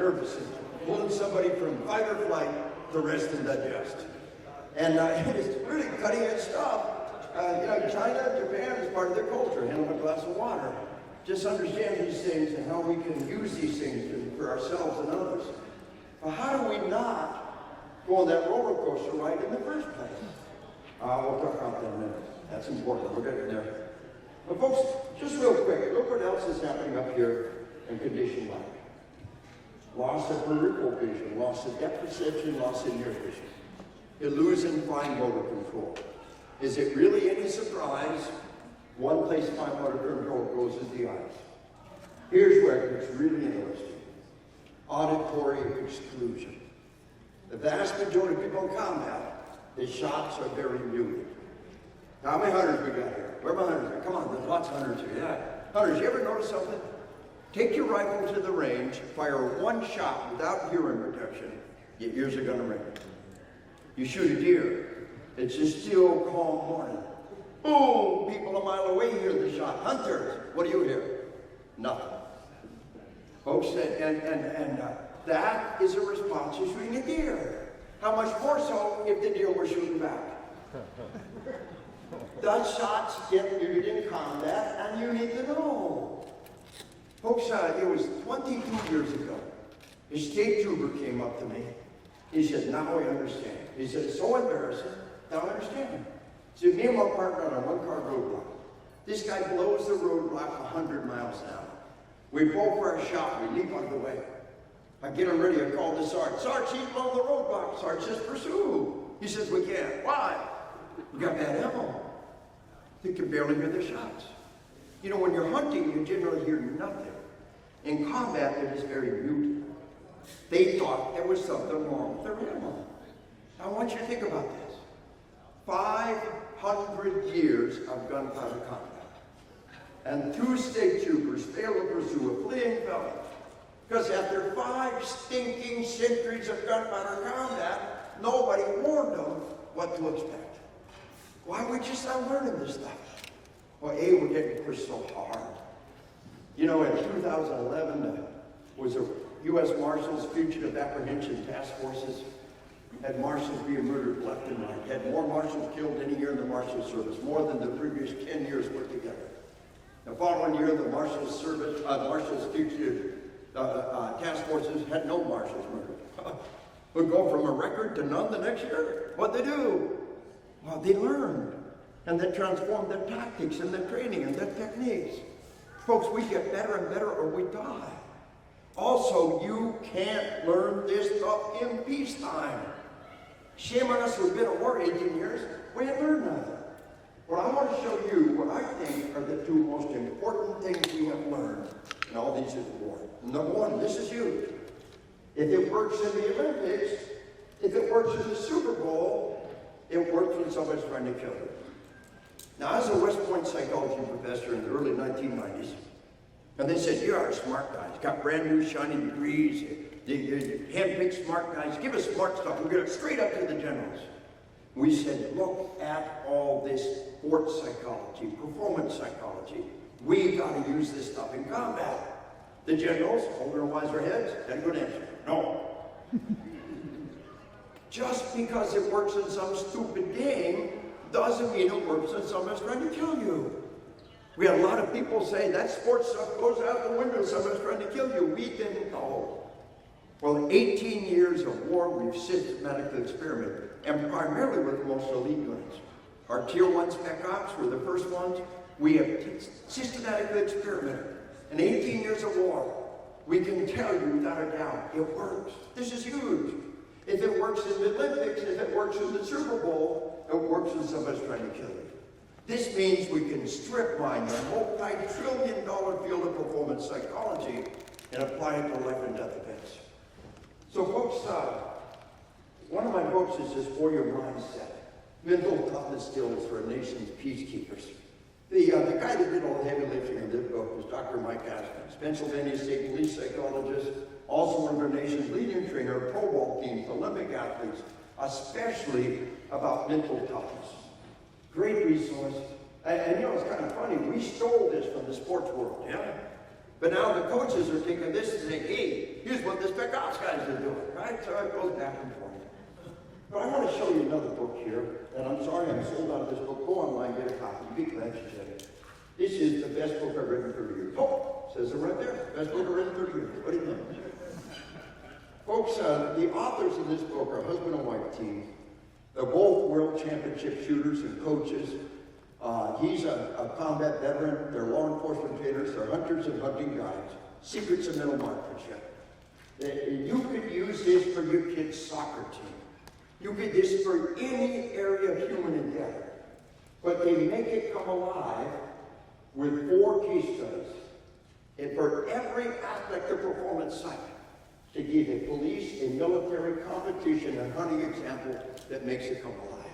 nervous system, pulling somebody from fight or flight to rest and digest. And it's really cutting edge stuff. China, Japan is part of their culture. Hand them a glass of water. Just understand these things and how we can use these things for ourselves and others. But how do we not go on that roller coaster ride in the first place? We'll talk about that in a minute. That's important. We'll get there. But folks, just real quick, look what else is happening up here in condition life. Loss of peripheral vision, loss of depth perception, loss of near vision. You're losing fine motor control. Is it really any surprise one place fine motor control goes is the eyes? Here's where it gets really interesting. Auditory exclusion. The vast majority of people in combat, the shots are very muted. How many hunters we got here? Where are my hunters? Come on, there's lots of hunters here. Yeah. Hunters, you ever notice something? Take your rifle to the range, fire one shot without hearing protection, your ears are going to ring. You shoot a deer, it's a still, calm morning. Boom! People a mile away hear the shot. Hunters, what do you hear? Nothing. Folks, and that is a response to shooting a deer. How much more so if the deer were shooting back? Those shots get muted in combat, and you need to know. Folks, it was 22 years ago. A state trooper came up to me. He said, now I understand. He said, it's so embarrassing. Now I understand. He said, me and my partner on a one-car roadblock. This guy blows the roadblock 100 miles an hour. We pull for a shot. We leap out of the way. I get him ready. I call the Sarge. Sarge, he's blown the roadblock. Sarge says, pursue. He says, we can't. Why? We got bad ammo. They can barely hear the shots. You know, when you're hunting, you generally hear nothing. In combat, it is very muted. They thought there was something wrong with their ammo. Now, I want you to think about this. 500 years of gunpowder combat. And 2 state troopers failed to pursue a fleeing felon. Because after 5 stinking centuries of gunpowder combat, nobody warned them what to expect. Why are we just not learning this stuff? Well, we're getting pushed so hard. You know, in 2011, was a U.S. Marshals Fugitive Apprehension Task Forces. Had marshals being murdered left and right. Had more marshals killed any year in the Marshal Service, more than the previous 10 years put together. The following year, the Marshals Service, Marshals Fugitive Task Forces had no marshals murdered. Would go from a record to none the next year. What'd they do? Well, they learned. And they transformed their tactics and their training and their techniques. Folks, we get better and better or we die. Also, you can't learn this stuff in peacetime. Shame on us, we've been at war 18 years. We ain't learned nothing. Well, I want to show you what I think are the 2 most important things we have learned in all these years of war. Number 1, this is huge. If it works in the Olympics, if it works in the Super Bowl, it works when somebody's trying to kill you. Now, I was a West Point psychology professor in the early 1990s, and they said, you are smart guys, got brand new shiny degrees, you hand-picked smart guys, give us smart stuff, we'll get it straight up to the generals. We said, look at all this sports psychology, performance psychology. We got to use this stuff in combat. The generals, hold their wiser heads, had a good answer. No. Just because it works in some stupid game doesn't mean it works when someone's trying to kill you. We had a lot of people say that sports stuff goes out the window, someone's trying to kill you. We didn't know. Well, 18 years of war, we've systematically experimented, and primarily with the most elite units. Our Tier 1 Spec Ops were the first ones. We have systematically experimented. In 18 years of war, we can tell you without a doubt, it works. This is huge. If it works in the Olympics, if it works in the Super Bowl, it works when somebody's trying to kill you. This means we can strip mine the multi-trillion-dollar field of performance psychology and apply it to life and death events. So folks, one of my books is this warrior mindset, mental toughness skills for a nation's peacekeepers. The guy that did all the heavy lifting in this book was Dr. Mike Askins, Pennsylvania State Police psychologist, also one of our nation's leading trainer of pro ball teams, Olympic athletes, especially about mental toughness. Great resource. And you know, it's kind of funny, we stole this from the sports world, yeah? But now the coaches are taking this and saying, hey, here's what the the Spec Ops guys are doing, right? So it goes back and forth. But I want to show you another book here, and I'm sorry I'm sold out of this book. Go online, get a copy. Be glad you did it. This is the best book I've written in 30 years. Oh, says it right there. Best book I've written in 30 years. What do you think? Folks, the authors of this book are husband and wife team. They're both world championship shooters and coaches. He's a combat veteran. They're law enforcement trainers. They're hunters and hunting guides. Secrets of mental marksmanship. You could use this for your kid's soccer team. You could use this for any area of human endeavor. But they make it come alive with 4 case studies. And for every aspect of performance site, to give a police, a military competition, and hunting example that makes it come alive.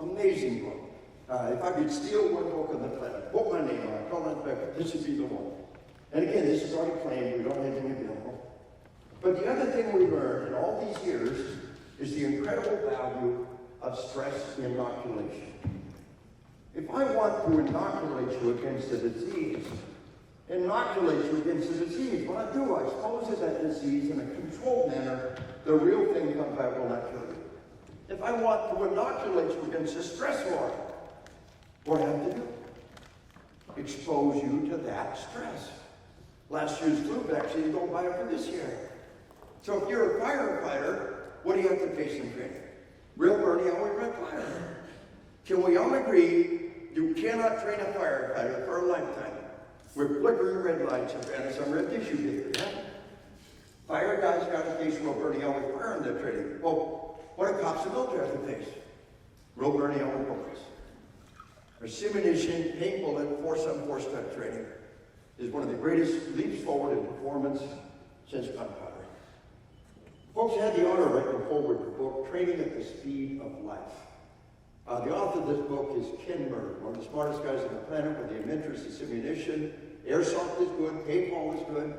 Amazing book. If I could steal one book on the planet, put my name on it, call it back, this would be the one. And again, this is already claimed, we don't have any available. But the other thing we learned in all these years is the incredible value of stress inoculation. If I want to inoculate you against a disease, inoculate you against the disease. What I do, I expose to that disease in a controlled manner. The real thing comes back will not kill you. If I want to inoculate you against a stressor, what do I have to do? Expose you to that stress. Last year's flu vaccine, you don't buy it for this year. So if you're a firefighter, what do you have to face in training? Real burning, always red fire. Can we all agree you cannot train a firefighter for a lifetime with flickering red lights and some red tissue paper, yeah? Fire guys got to face real burning out with fire in their training. Well, what do cops and military have to face? Real burning out with bullets. Simulation, paint bullet, force-on-force type training is one of the greatest leaps forward in performance since gunpowder. Folks had the honor of writing forward the book, Training at the Speed of Life. The author of this book is Ken Murray, one of the smartest guys on the planet with the inventors of simulation. Airsoft is good, paintball is good.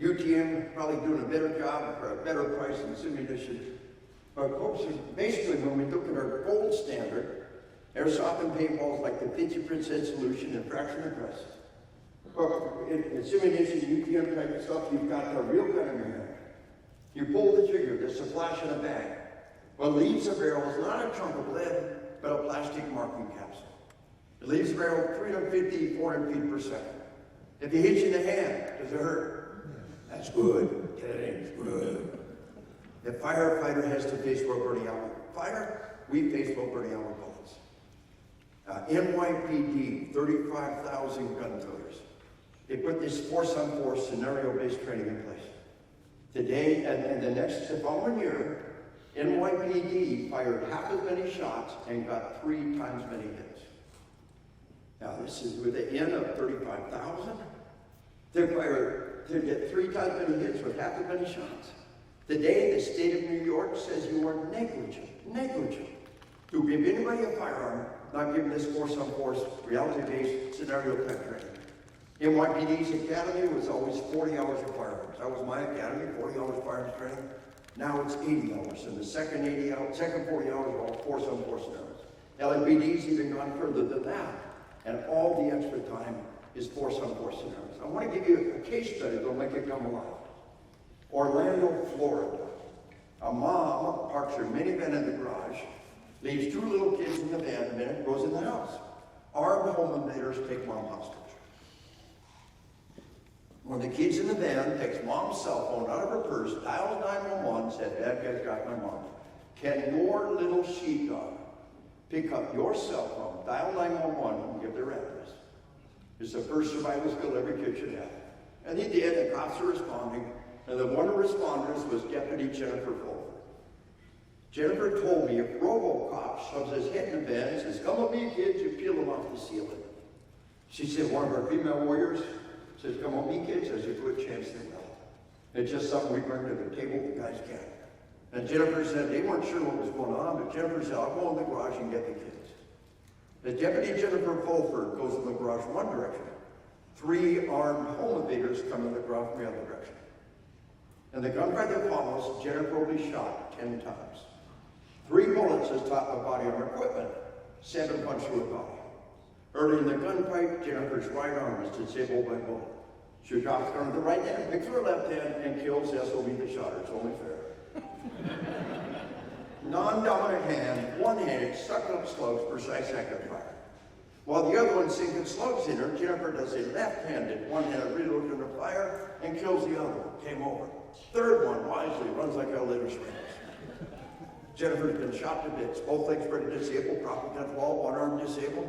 UTM probably doing a better job for a better price than simulation. But folks, basically when we look at our gold standard, airsoft and paintball is like the 50% solution in fraction of press. But in simulation, UTM type of stuff, you've got a real gun in your hand. You pull the trigger, there's a flash in a bag. What leaves the barrel is not a chunk of lead, but a plastic marking capsule. It leaves the barrel 350, 400 feet per second. If it hits you in the hand, does it hurt? That's good. It's good. The firefighter has to face rope burning out with fire. We face rope burning out with bullets. NYPD, 35,000 gun totes. They put this force-on-force scenario-based training in place. Today and the following year, NYPD fired half as many shots and got 3 times many hits. Now this is with an N of 35,000. They get 3 times many hits with half as many shots. Today, the state of New York says you are negligent to give anybody a firearm, not giving this force-on-force, reality-based scenario type training. NYPD's academy was always 40 hours of firearms. That was my academy, 40 hours of firearms training. Now it's 80 hours, and the second 40 hours are all force-on-force scenarios. LAPD's even gone further than that, and all the extra time is force-on-force scenarios. I want to give you a case study that'll make it come alive. Orlando, Florida. A mom parks her minivan in the garage, leaves 2 little kids in the van, a minute, goes in the house. Armed home invaders take mom hostage. When the kid's in the van, takes mom's cell phone out of her purse, dials 911, said, "Bad guy's got my mom. Can your little sheepdog pick up your cell phone, dial 911, and give their address?" It's the first survival skill every kid should have. And he did, and cops are responding. And the one of the responders was Deputy Jennifer Fulford. Jennifer told me if RoboCop shoves his head in the van and says, "Come with me, kids," you peel him off the ceiling. She said, one of our female warriors says, "Come with me, kids," as you put a chance they will. It's just something we bring to the table, the guys can't. And Jennifer said they weren't sure what was going on, but Jennifer said, "I'll go in the garage and get the kids." As Deputy Jennifer Fulford goes in the garage one direction, 3 armed home invaders come in the garage from the other direction. And the gunfight that follows, Jennifer will be shot 10 times. 3 bullets has top the body of her equipment, 7 punch through her body. Early in the gunfight, Jennifer's right arm is disabled by a bullet. She drops gun to the right hand, picks her left hand, and kills the SOB that shot her. It's only fair. Non-dominant hand, one-handed, sucking up slugs, precise accurate fire. While the other one's sinking slugs in her, Jennifer does a left-handed, one-handed reload under fire and kills the other one. Game over. Third one, wisely, runs like hell later springs. Jennifer's been shot to bits. Both legs pretty disabled, propped against the wall, one arm disabled.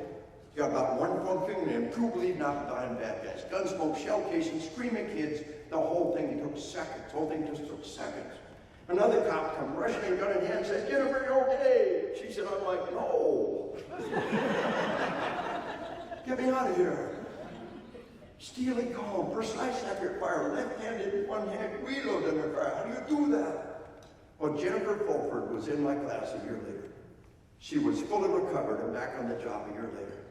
She's got about one front fingernail, two bleeding out, dying bad guys. Gun smoke, shell casings, screaming kids. The whole thing took seconds. The whole thing just took seconds. Another cop come rushing in, gun in hand, says, Jennifer, you okay? She said, I'm like, no. Get me out of here. Steely calm, precise accurate fire, left-handed, one-hand, reload under fire. How do you do that? Well, Jennifer Fulford was in my class a year later. She was fully recovered and back on the job a year later.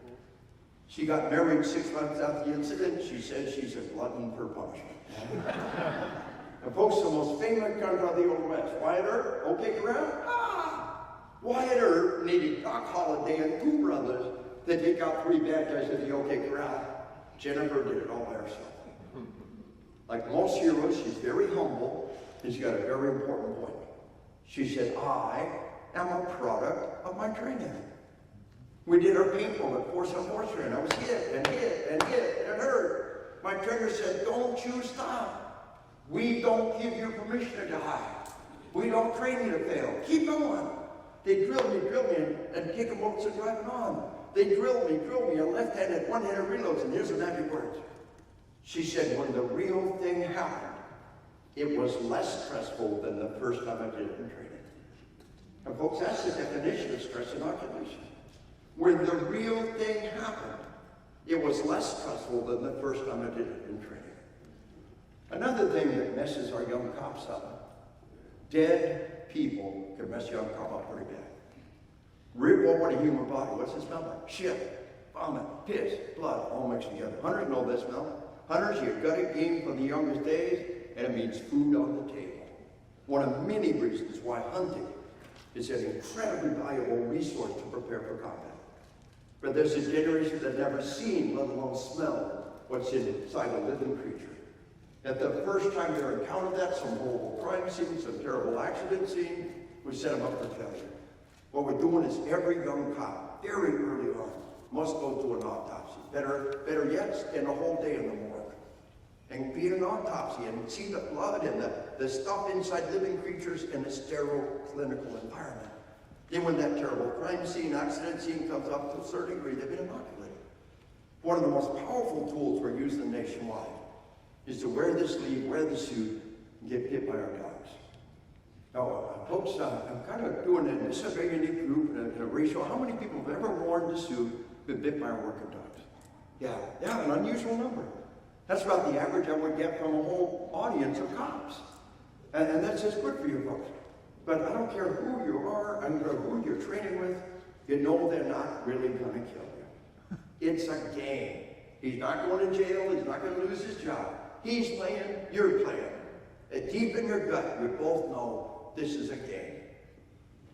She got married 6 months after the incident. She says she's a glutton for punishment. And folks, the most famous gunman of the Old West, Wyatt Earp, okay, correct? Wyatt Earp needed Doc Holliday and two brothers to take out 3 bad guys at the OK Corral. Jennifer did it all by herself. Like most heroes, she's very humble, and she's got a very important point. She said, I am a product of my training. We did our paintball at Force on Force training. I was hit and hit and hit, and it hurt. My trainer said, don't you stop. We don't give you permission to die. We don't train you to fail. Keep going. They drilled me, and kick them bullets and driving on. They drilled me, and left-handed, one-handed reloads, and here's the magic words. She said, when the real thing happened, it was less stressful than the first time I did it in training. And folks, that's the definition of stress inoculation. When the real thing happened, it was less stressful than the first time I did it in training. Another thing that messes our young cops up, dead people can mess young cop up pretty bad. Well, what a human body, what's it smell like? Shit, vomit, piss, blood, all mixed together. Hunters know that smell. Hunters, you gut it game from the youngest days, and it means food on the table. One of many reasons why hunting is an incredibly valuable resource to prepare for combat. But there's a generation that never seen, let alone smelled, what's inside a living creature. At the first time they encountered that, some horrible crime scene, some terrible accident scene, we set them up for failure. What we're doing is every young cop, very early on, must go through an autopsy. Better yet, spend a whole day in the morgue and be an autopsy and see the blood and the stuff inside living creatures in a sterile clinical environment. Then when that terrible crime scene, accident scene comes up to a certain degree, they've been inoculated. One of the most powerful tools we're using nationwide is to wear the sleeve, wear the suit, and get hit by our dogs. Now, folks, I'm kind of doing it. This is a very unique group and a ratio. How many people have ever worn the suit been bit by our working dogs? Yeah, an unusual number. That's about the average I would get from a whole audience of cops. And that's just good for you folks. But I don't care who you are, I don't care who you're training with, you know they're not really going to kill you. It's a game. He's not going to jail, he's not going to lose his job. He's playing, you're playing. And deep in your gut, you both know this is a game.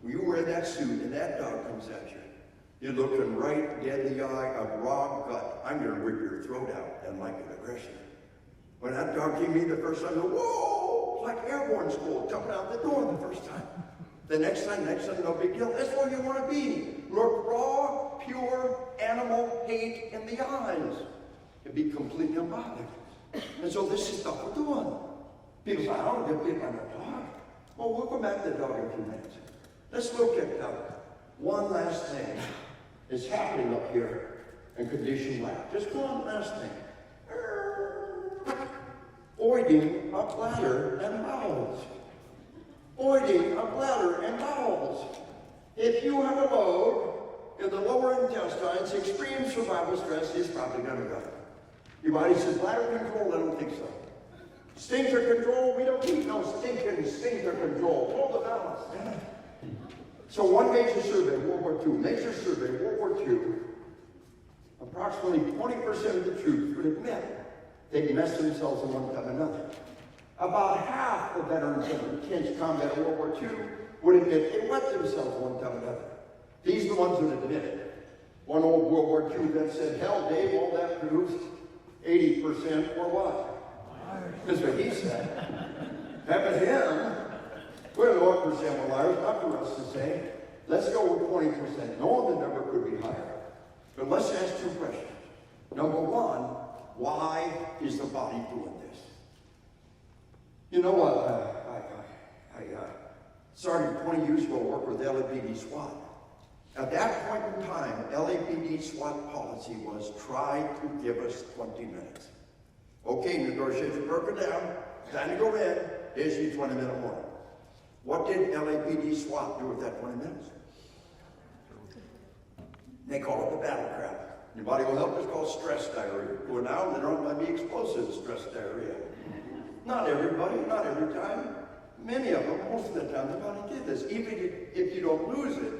When you wear that suit and that dog comes at you, you're looking right dead in the eye, a raw gut. I'm going to rip your throat out and like an aggression. When that dog came me the first time, I go, whoa, like airborne school, jumping out the door the first time. The next time, no big deal. That's where you want to be. Look raw, pure, animal hate in the eyes. And be completely unbothered. And so this is stuff we're doing. People say, I don't get bit by a dog. Well, we'll go back to the dog in a few minutes. Let's look at one last thing that's happening up here in conditioned lab. Just one last thing. Voiding of bladder and bowels. Voiding of bladder and bowels. If you have a load in the lower intestines, extreme survival stress is probably going to go. Your body says bladder control, I don't think so. Sphincter control, we don't need no stinking sphincter control. Hold the balance. So one major survey, World War II, major survey, World War II, approximately 20% of the troops would admit they'd messed themselves in one time or another. About half the veterans of intense combat in World War II would admit they wet themselves one time or another. These are the ones who admit it. One old World War II vet said, hell, Dave, all that proves 80% or what? That's what he said. Happened to him. Well, the Lord said, well, Larry, not for us to say. Let's go with 20%. No, the number could be higher. But let's ask two questions. Number one, why is the body doing this? You know what? I started 20 years ago work with LAPD SWAT. At that point in time, LAPD SWAT policy was try to give us 20 minutes. Okay, negotiations broken down. Time to go in. Here's your 20-minute warning. What did LAPD SWAT do with that 20 minutes? They call it the battle crap. Your body will help. It's called stress diarrhea. Well, now they don't might be explosive stress diarrhea. Not everybody, not every time. Many of them, most of the time, the body did this. Even if you don't lose it,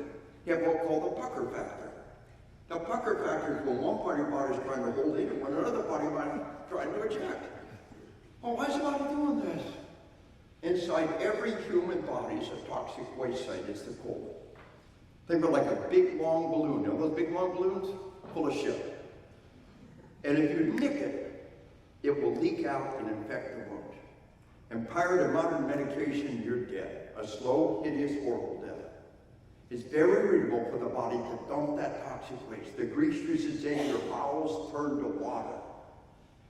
you have what's called the pucker factor. The pucker factor is when one part of your body is trying to hold in and when another part of your body is trying to eject. Well, why is the body doing this? Inside every human body is a toxic waste site. It's the colon. Think of it like a big, long balloon. You know those big, long balloons? Full of shit. And if you nick it, it will leak out and infect the wound. And prior to modern medication, you're dead. A slow, hideous, horrible death. It's very reasonable for the body to dump that toxic waste. The grease juices in your bowels turn to water.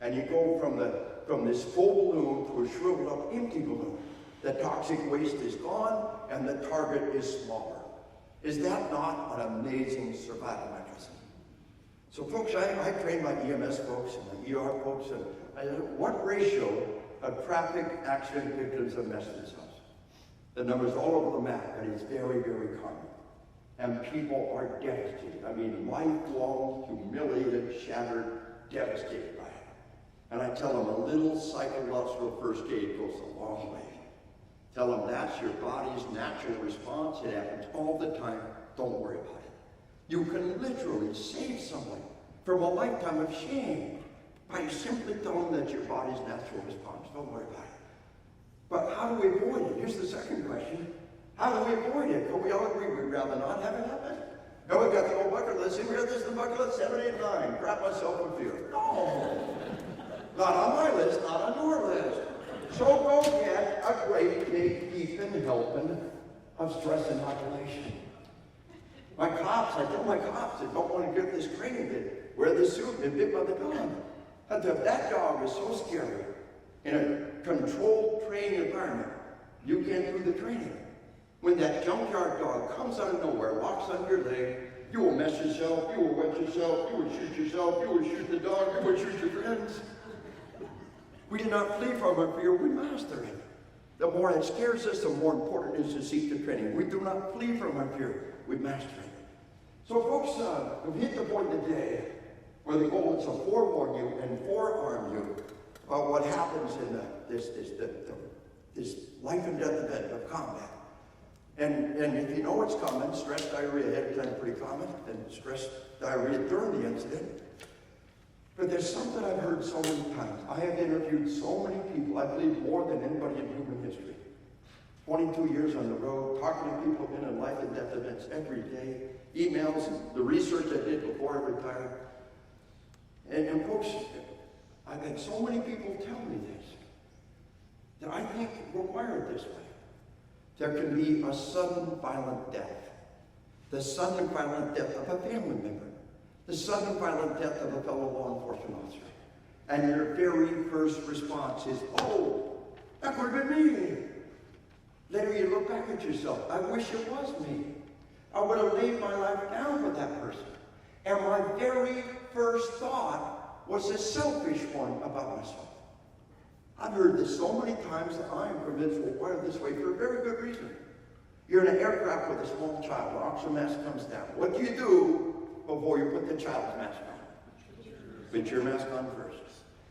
And you go from this full balloon to a shriveled up empty balloon. The toxic waste is gone and the target is smaller. Is that not an amazing survival mechanism? So folks, I train my EMS folks and my ER folks, and I said, what ratio of traffic accident victims have messed this up? The numbers all over the map, and it's very, very common. And people are devastated. I mean, lifelong, humiliated, shattered, devastated by it. And I tell them a little psychological first aid goes a long way. Tell them that's your body's natural response. It happens all the time. Don't worry about it. You can literally save someone from a lifetime of shame by simply telling them that's your body's natural response. Don't worry about it. But how do we avoid it? Here's the second question. How do we avoid it? Can we all agree we'd rather not have it happen? No, we've got the old bucket list. See, we got this in the bucket list, 7, 8, 9. Crap myself in fear. No. Not on my list, not on your list. So go get a great big heaping helping of stress inoculation. My cops, I tell my cops that don't want to get this training, that wear this suit and bit by the dog. And that dog is so scary. In a controlled training environment, you can't do the training. When that junkyard dog comes out of nowhere, walks on your leg, you will mess yourself, you will wet yourself, you will shoot yourself, you will shoot the dog, you will shoot your friends. We do not flee from our fear, we master it. The more it scares us, the more important it is to seek the training. We do not flee from our fear, we master it. So folks, we've hit the point today where the goal is to forewarn you and forearm you about what happens in this life and death event of combat. And if you know it's coming, stress diarrhea ahead of time is pretty common, and stress diarrhea during the incident. But there's something I've heard so many times. I have interviewed so many people, I believe more than anybody in human history. 22 years on the road, talking to people who've been in life and death events every day, emails, and the research I did before I retired. And folks, I've had so many people tell me this, that I think we're wired this way. There can be a sudden violent death. The sudden violent death of a family member. The sudden violent death of a fellow law enforcement officer. And your very first response is, oh, that could have been me. Later you look back at yourself. I wish it was me. I would have laid my life down for that person. And my very first thought was a selfish one about myself. I've heard this so many times that I am convinced we're wired this way for a very good reason. You're in an aircraft with a small child, the oxygen mask comes down. What do you do before you put the child's mask on? Put your mask on first.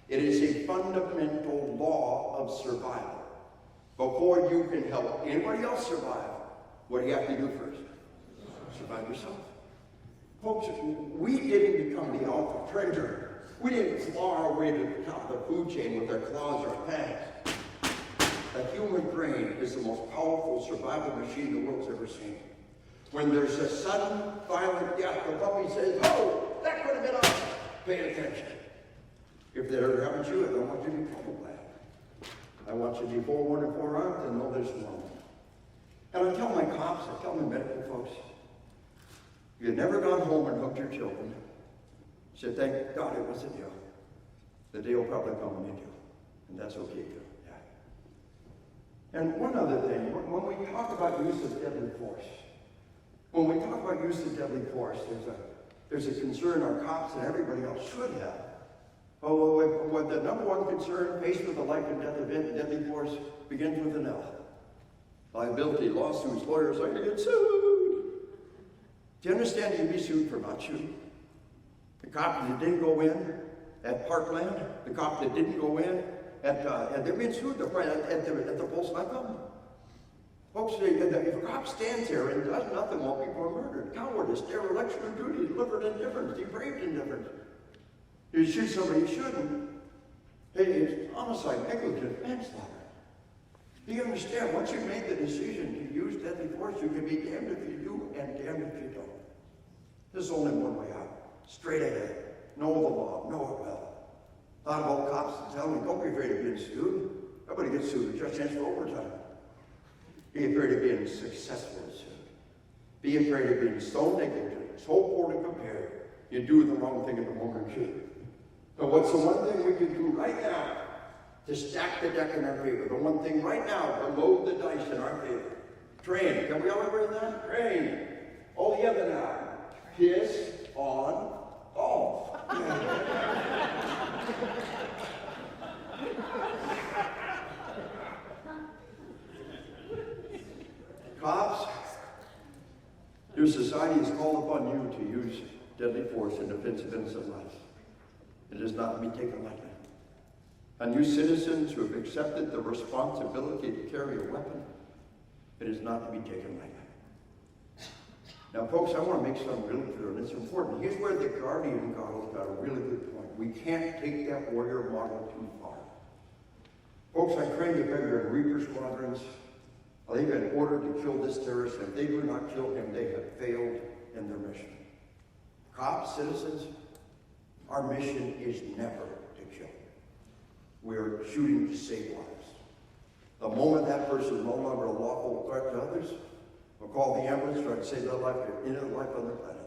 It is a fundamental law of survival. Before you can help anybody else survive, what do you have to do first? Survive yourself. Folks, we didn't become the alpha predator. We didn't claw our way to the top of the food chain with our claws or fangs. The human brain is the most powerful survival machine the world's ever seen. When there's a sudden, violent death, the puppy says, oh, that could have been us. Pay attention. If that ever happens to you, I don't want you to be troubled by it. I want you to be forewarned and forearmed and know there's one. And I tell my cops, I tell my medical folks, if you've never gone home and hugged your children, say, thank God it wasn't you. The day will probably come when you do. And that's okay too. Yeah. And one other thing, when we talk about use of deadly force, there's a concern our cops and everybody else should have. Well, the number one concern faced with a life and death event, deadly force, begins with an L. Liability, lawsuits, lawyers are going to get sued. Do you understand you'd be sued for not shooting? The cop that didn't go in at Parkland, the cop that didn't go in they're being sued at the Pulse nightclub. Folks, if a cop stands there and does nothing while people are murdered, cowardice, dereliction of duty, deliberate indifference, depraved indifference. You shoot somebody you shouldn't. It's homicide, negligent, manslaughter. Do you understand? Once you've made the decision to use deadly force, you can be damned if you do and damned if you don't. There's only one way out. Straight ahead. Know the law. Know it well. A lot of old cops tell me, don't be afraid of being sued. Nobody gets sued. It's just a chance for overtime. Be afraid of being successfully sued. Be afraid of being so negligent, so poorly prepared, you do the wrong thing at the moment you should. So what's the one thing we can do right now to stack the deck in our favor? The one thing right now to load the dice in our favor. Train. Can we all agree on that? Train. All together now. Piss on golf. Cops, your society is called upon you to use deadly force in defense of innocent lives. It is not to be taken lightly. And you citizens who have accepted the responsibility to carry a weapon, it is not to be taken lightly. Now, folks, I want to make something really clear, and it's important. Here's where the Guardian God's got a really good point. We can't take that warrior model too far. Folks, I trained the beggar in Reaper squadrons. They've been ordered to kill this terrorist, and if they do not kill him, they have failed in their mission. Cops, citizens, our mission is never to kill. We're shooting to save lives. The moment that person is no longer a lawful threat to others, we'll call the ambulance, try to save their life, any other life on the planet.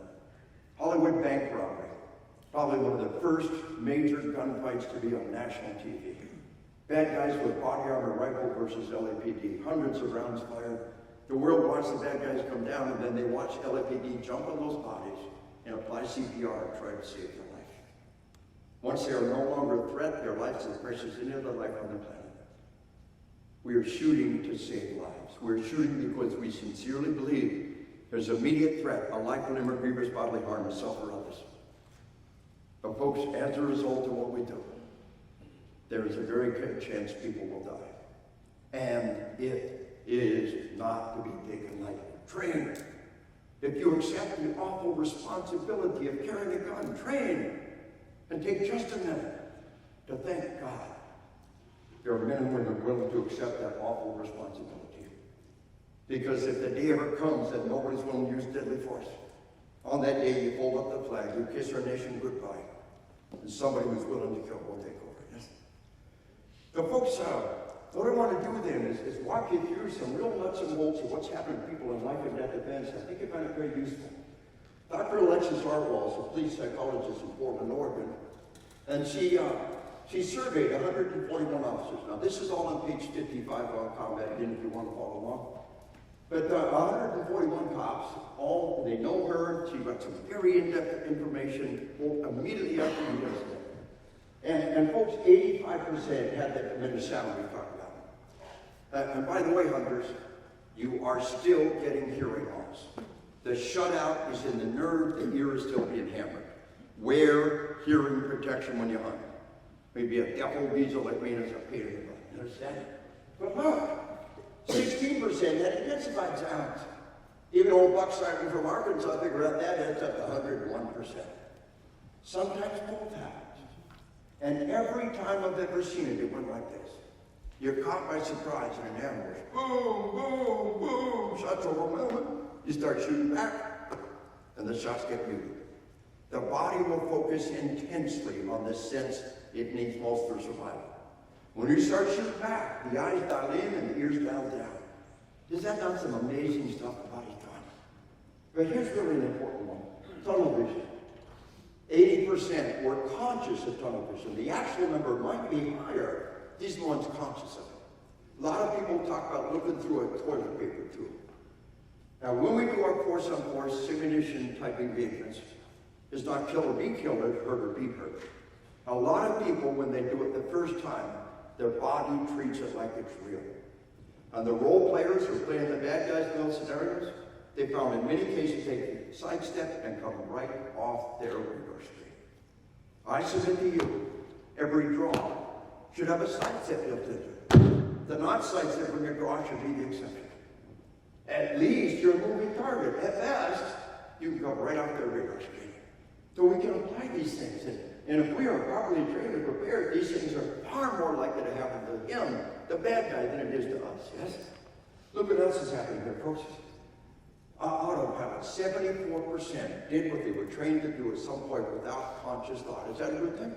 Hollywood bank robbery, probably one of the first major gunfights to be on national TV. Bad guys with body armor rifle versus LAPD, hundreds of rounds fired. The world watched the bad guys come down, and then they watched LAPD jump on those bodies and apply CPR and try to save their life. Once they are no longer a threat, their lives are precious any other life on the planet. We are shooting to save lives. We're shooting because we sincerely believe there's immediate threat, a life, limb, or grievous bodily harm to self or others. But folks, as a result of what we do, there is a very good chance people will die. And it is not to be taken lightly. Train. If you accept the awful responsibility of carrying a gun, train. And take just a minute to thank God. There are men and women willing to accept that awful responsibility. Because if the day ever comes that nobody's willing to use deadly force, on that day you hold up the flag, you kiss our nation goodbye, and somebody who's willing to kill will take over. Yes? So folks, what I want to do then is walk you through some real nuts and bolts of what's happening to people in life and death events. I think I find it very useful. Dr. Alexis Artwell is a police psychologist in Portland, Oregon, and she surveyed 141 officers. Now, this is all on page 55 on Combat Again, if you want to follow along. But 141 cops, they know her. She got some very in-depth information immediately after the incident. And folks, 85% had that tremendous sound we talked about. And by the way, hunters, you are still getting hearing loss. The shutout is in the nerve, the ear is still being hammered. Wear hearing protection when you hunt. Maybe a devil weasel like me is a pain in the butt. You understand? But look, 16% had intensified sounds. Even old Buck Simon from Arkansas figured out that adds up to 101%. Sometimes both happens. And every time I've ever seen it, it went like this. You're caught by surprise in an ambush. Boom, boom, boom. Shots overwhelming. You start shooting back, and the shots get muted. The body will focus intensely on the sense it needs most for survival. When you start shooting back, the eyes dial in and the ears dial down. Is that not some amazing stuff the body's done? But here's really an important one. Tunnel vision. 80% were conscious of tunnel vision. The actual number might be higher. These are the ones conscious of it. A lot of people talk about looking through a toilet paper tube. Now, when we do our course on force simulation type engagements, it's not kill or be killed, it's hurt or be hurt. A lot of people, when they do it the first time, their body treats it like it's real. And the role players who are playing the bad guys in those scenarios, they found in many cases they can sidestep and come right off their radar screen. I submit to you, every draw should have a sidestep built into it. The not sidestepping your draw should be the exception. At least you're a moving target. At best, you can come right off their radar screen. So we can apply these things. And if we are properly trained and prepared, these things are far more likely to happen to him, the bad guy, than it is to us, yes? Look what else is happening here, folks. Autopilot, 74% did what they were trained to do at some point without conscious thought. Is that a good thing?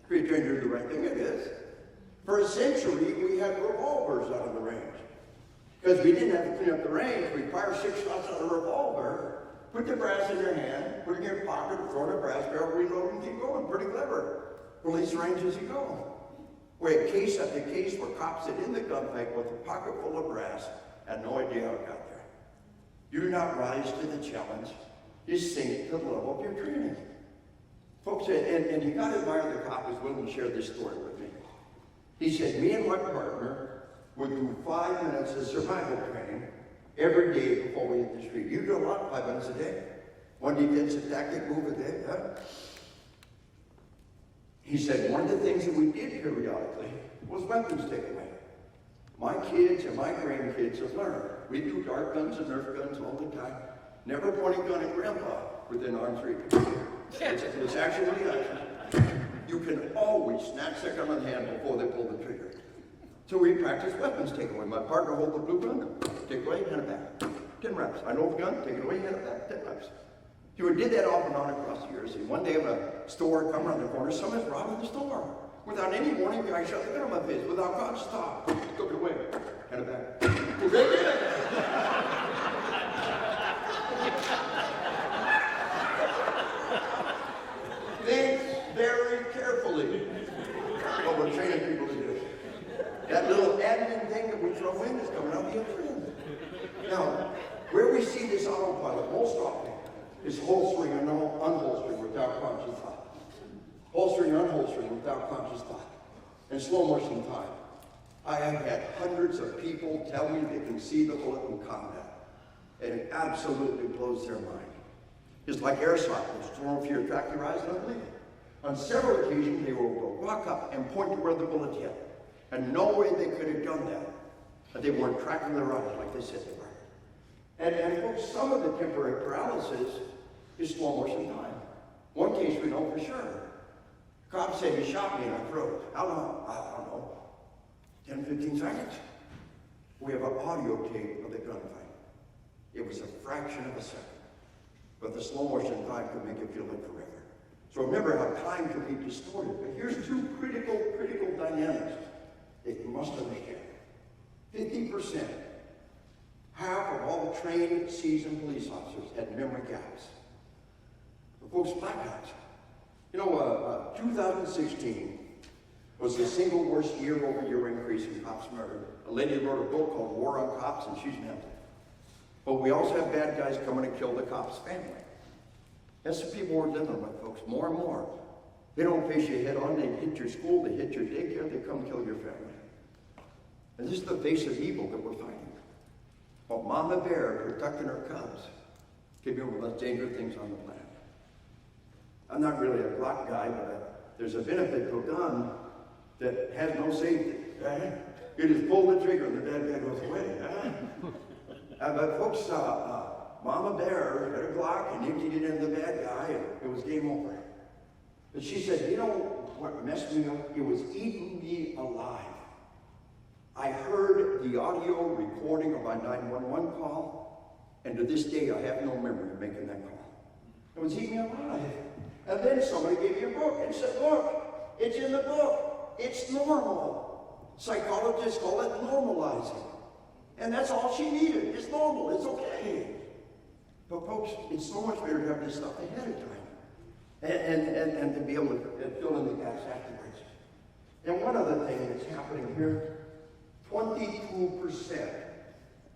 If you're trained to do the right thing, it is. For a century, we had revolvers out of the range. Because we didn't have to clean up the range, we fire 6 shots out of a revolver, put the brass in your hand, put it in your pocket, throw in a brass barrel, reload, and keep going. Pretty clever. Release range as you go. We had case after case where cops sit in the gunfight with a pocket full of brass and no idea how it got there. Do not rise to the challenge. You sink to the level of your training. Folks, and you got to admire the cop who's willing to share this story with me. He said, me and my partner would do 5 minutes of survival training every day before we hit the street. You do a lot, 5 minutes a day. 1 defense, a tactic move a day, huh? He said, one of the things that we did periodically was weapons takeaway. My kids and my grandkids have learned. We do dart guns and Nerf guns all the time. Never point a gun at grandpa within arm's reach. It's actually action. You can always snatch their gun in hand before they pull the trigger. So we practice weapons takeaway. My partner hold the blue gun, take it away, hand it back. 10 reps. I know the gun, take it away, hand it back, 10 reps. So we did that off and on across the years. And one day of a store come around the corner, someone's robbing the store. Without any warning, the guy shot the gun in my face. Without conscious thought, took it away, hand it back. Think very carefully what we're training people to do. That little admin thing that we throw in is coming out the other end. Now, where we see this autopilot most often is holstering and unholstering without conscious thought. Holstering or unholstering without conscious thought. In slow motion time. I have had hundreds of people tell me they can see the bullet in combat. And it absolutely blows their mind. It's like airsoft. It's thrown for your track your eyes and unbelievable. On several occasions, they will walk up and point to where the bullet hit. And no way they could have done that if they weren't tracking their eyes like they said they were. And folks, some of the temporary paralysis is slow motion time. One case we know for sure. Cop said he shot me in the throat. How long? I don't know. 10, 15 seconds. We have an audio tape of the gunfight. It was a fraction of a second. But the slow motion time could make it feel like forever. So remember how time can be distorted. But here's two critical dynamics that you must understand. 50%, half of all the trained, seasoned police officers had memory gaps. The folks, blackouts. You know, 2016 was the single worst year-over-year increase in cops murdered. A lady wrote a book called War on Cops, and she's mental. But we also have bad guys coming to kill the cop's family. That's the people we're dealing with, folks, more and more. They don't face you head on, they hit your school, they hit your daycare, they come kill your family. And this is the face of evil that we're fighting. Well, Mama Bear protecting her cubs could be one of the most dangerous things on the planet. I'm not really a Glock guy, but there's a benefit to a gun that has no safety. Right? You just pull the trigger and the bad guy goes away. But folks, Mama Bear had a Glock and emptied it into the bad guy, and it was game over. But she said, you know what messed me up? It was eating me alive. I heard the audio recording of my 911 call, and to this day I have no memory of making that call. It was eating me alive. And then somebody gave me a book and said, look, it's in the book. It's normal. Psychologists call it normalizing. And that's all she needed. It's normal. It's okay. But folks, it's so much better to have this stuff ahead of time. And to be able to fill in the gaps afterwards. And one other thing that's happening here, 22%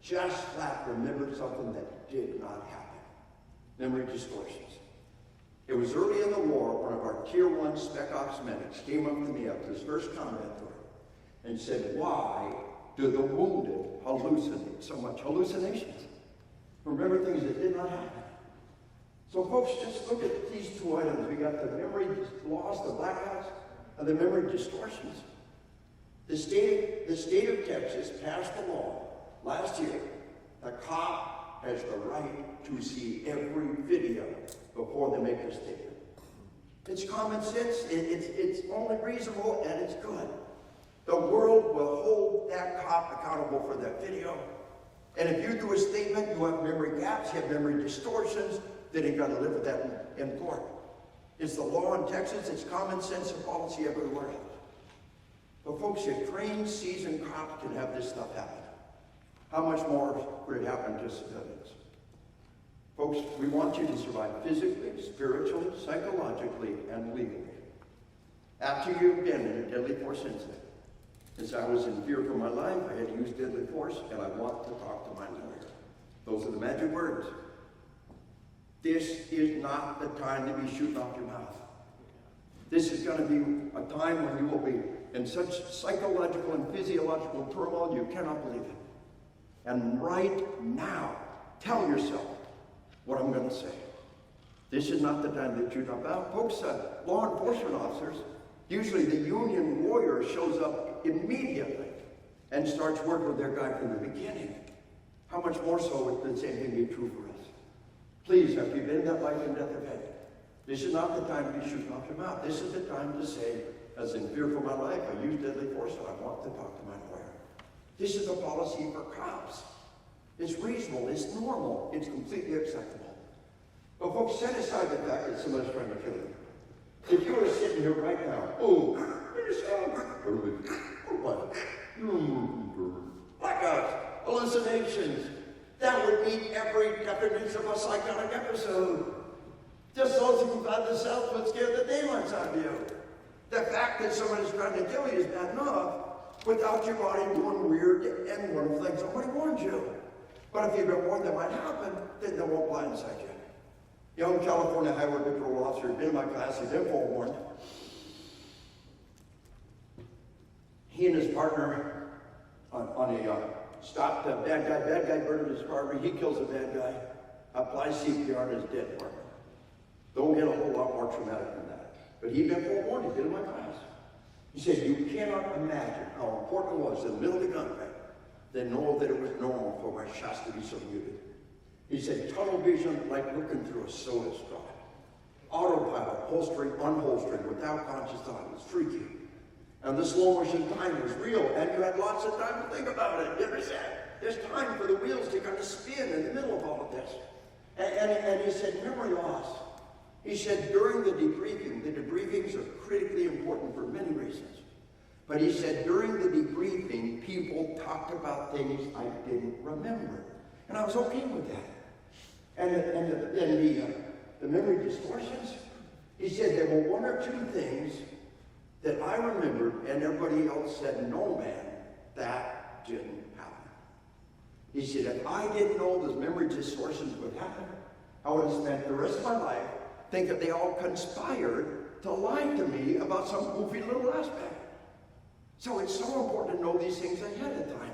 just flat remembered something that did not happen. Memory distortions. It was early in the war, one of our Tier 1 Spec Ops medics came up to me after his first combat tour and said, why do the wounded hallucinate so much? Hallucinations. Remember things that did not happen. So folks, just look at these two items. We got the memory loss, the blackouts, and the memory distortions. The state of Texas passed a law last year. The cop has the right to see every video before they make a statement. It's common sense, it's only reasonable, and it's good. The world will hold that cop accountable for that video. And if you do a statement, you have memory gaps, you have memory distortions, then you got to live with that in court. It's the law in Texas, it's common sense and policy everywhere else. But folks, if trained, seasoned cops can have this stuff happen, how much more would it happen to civilians? Folks, we want you to survive physically, spiritually, psychologically, and legally. After you've been in a deadly force incident, as I was in fear for my life, I had to use deadly force, and I want to talk to my lawyer. Those are the magic words. This is not the time to be shooting off your mouth. This is going to be a time when you will be in such psychological and physiological turmoil you cannot believe it. And right now, tell yourself what I'm going to say. This is not the time to shoot off mouth. Folks, law enforcement officers, usually the union lawyer shows up immediately and starts working with their guy from the beginning. How much more so would the same thing be true for us? Please, have you been in that life and death event? This is not the time to be shooting off your mouth. This is the time to say, as in fear for my life, I use deadly force and I want to talk to my lawyer. This is a policy for cops. It's reasonable, it's normal, it's completely acceptable. But folks, set aside the fact that somebody's trying to kill you. If you were sitting here right now, blackouts, hallucinations, that would meet every definition of a psychotic episode. Just those who've had the self would scare the daylights out of you. The fact that somebody's trying to kill you is bad enough without your body doing weird and wonderful things. Somebody warned you. But if you've been warned that might happen, then they won't blindside you. Young California Highway Patrol officer had been in my class, he'd been forewarned. He and his partner on a stopped a bad guy burned his car, he kills a bad guy, applies CPR and is dead partner. Don't get a whole lot more traumatic than that. But he'd been forewarned, he'd been in my class. He said, you cannot imagine how important it was in the middle of the gunfight to know that it was normal for my shots to be so muted. He said, tunnel vision like looking through a soda straw. Autopilot, holstering, unholstering, without conscious thought. It was freaky. And the slow motion time was real, and you had lots of time to think about it. You understand? There's time for the wheels to kind of spin in the middle of all of this. And he said, memory loss. He said, during the debriefings are critically important for many reasons. But he said, during the debriefing, people talked about things I didn't remember. And I was okay with that. And the memory distortions, he said there were one or two things that I remembered and everybody else said, no man, that didn't happen. He said, if I didn't know those memory distortions would happen, I would have spent the rest of my life thinking they all conspired to lie to me about some goofy little aspect. So it's so important to know these things ahead of time.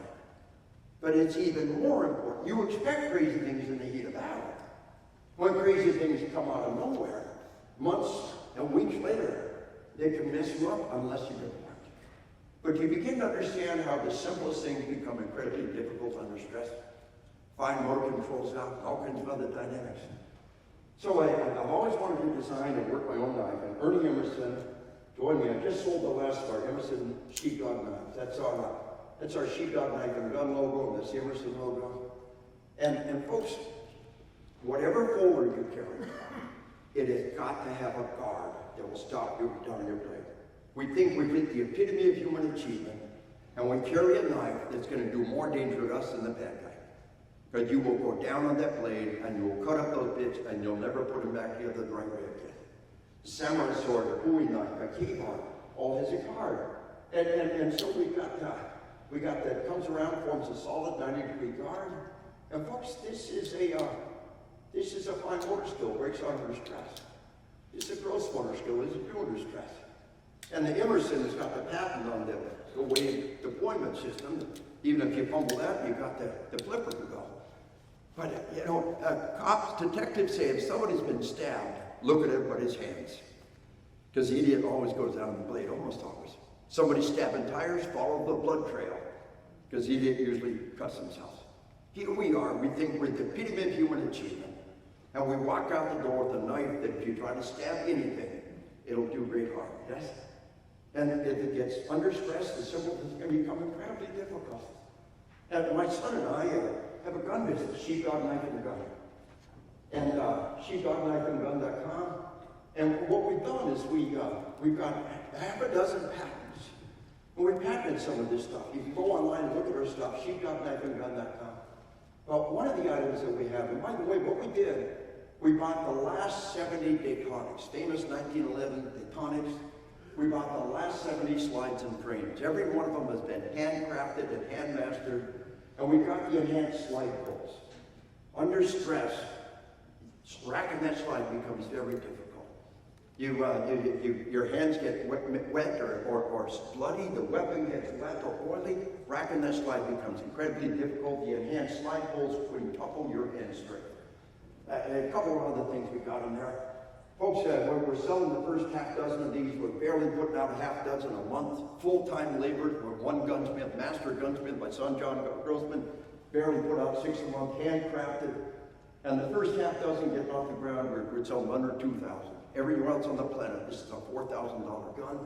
But it's even more important. You expect crazy things in the heat of battle. When crazy things come out of nowhere, months and weeks later, they can mess you up unless you get warned. But you begin to understand how the simplest things become incredibly difficult under stress. Fine motor controls out, all kinds of other dynamics. So I've always wanted to design and work my own knife. And Ernie Emerson joined me. I just sold the last of our Emerson sheepdog knife. That's our sheepdog knife and gun logo, and that's the Emerson logo. And folks, whatever folder you carry, it has got to have a guard that will stop you down your blade. We think we've hit the epitome of human achievement, And we carry a knife that's going to do more danger to us than the bad guy. Because you will go down on that blade and you will cut up those bits and you'll never put them back together the right way again. The samurai sword, a bowie knife, a keyboard, all has a card. And so we got that comes around, forms a solid 90-degree guard. And folks, this is a fine motor skill, breaks under stress. It's a gross motor skill, it's a under stress. And the Emerson has got the patent on the wave deployment system. Even if you fumble that, you've got the flipper to go. But, you know, cops, detectives say if somebody's been stabbed, look at it but his hands. Because the idiot always goes down the blade, almost always. Somebody stabbing tires, follow the blood trail. Because the idiot usually cuts himself. Here we are, we think we're the epitome of human achievement. And we walk out the door with a knife that if you try to stab anything, it'll do great harm, yes? And if it gets under stress, the simple things can become incredibly difficult. And my son and I have a gun business, Sheepdog Knife and Gun. And sheepdogknifeandgun.com. And what we've done is we've got half a dozen patents. And we patented some of this stuff. You can go online and look at our stuff, sheepdogknifeandgun.com. Well, one of the items that we have, and by the way, what we did, we bought the last 70 Daytonics, famous 1911 Daytonics. We bought the last 70 slides and frames. Every one of them has been handcrafted and handmastered, and we got the enhanced slide pulls. Under stress, racking that slide becomes very difficult. Your hands get wet or bloody, the weapon gets wet or oily, racking that slide becomes incredibly difficult. The enhanced slide pulls quintuple your hand strength. A couple of other things we got in there. Folks, we're selling the first half dozen of these. We're barely putting out a half dozen a month. Full-time labor. We're one gunsmith, master gunsmith, my son John Grossman, barely put out 6 a month, handcrafted. And the first half dozen getting off the ground, we're selling under $2,000. Everywhere else on the planet, this is a $4,000 gun.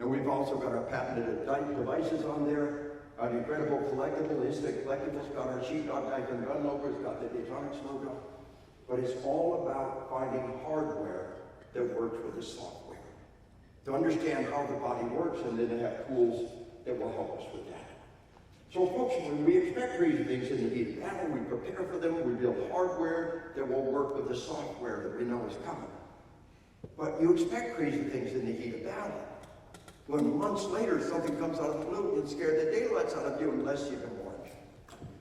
And we've also got our patented devices on there. An incredible collectible, instant collectibles, got our Sheepdog Knife and Gun logo, it's got the Daytonics logo. But it's all about finding hardware that works with the software. To understand how the body works and then to have tools that will help us with that. So folks, when we expect crazy things in the heat of battle, we prepare for them, we build hardware that will work with the software that we know is coming. But you expect crazy things in the heat of battle. When months later something comes out of the blue and scares the daylights out of you unless you've been warned.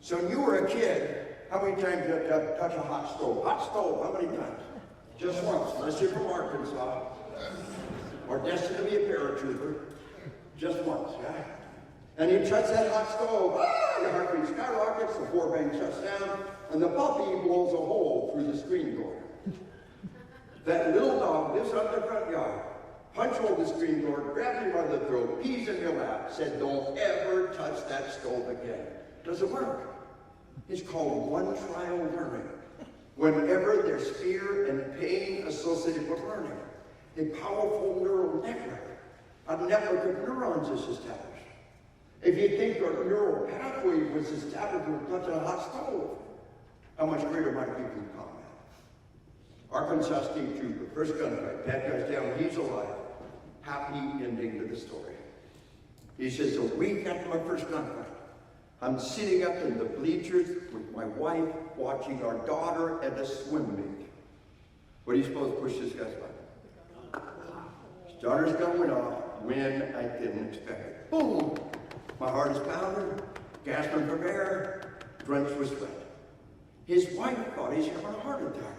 So when you were a kid, how many times did you touch a hot stove? Hot stove, how many times? Just once, unless you're from Arkansas, or destined to be a paratrooper. Just once, yeah? And you touch that hot stove, your heart rate skyrockets, the four-bang shuts down, and the puppy blows a hole through the screen door. That little dog lives out in the front yard, punch hole the screen door, grab you by the throat, pees in your lap, said, don't ever touch that stove again. Does it work? It's called one trial learning. Whenever there's fear and pain associated with learning, a powerful neural network, a network of neurons is established. If you think your neural pathway was established with touching a hot stove, how much greater might it be from combat? Arkansas State Trooper, first gunfight, bad guy's down, he's alive. Happy ending to the story. He says, a week after my first gunfight, I'm sitting up in the bleachers with my wife watching our daughter at a swim meet. What do you suppose pushed this guy's button? His daughter's gun went off when I didn't expect it. Boom! My heart is pounding, gasping for air, drenched with sweat. His wife thought he's having a heart attack.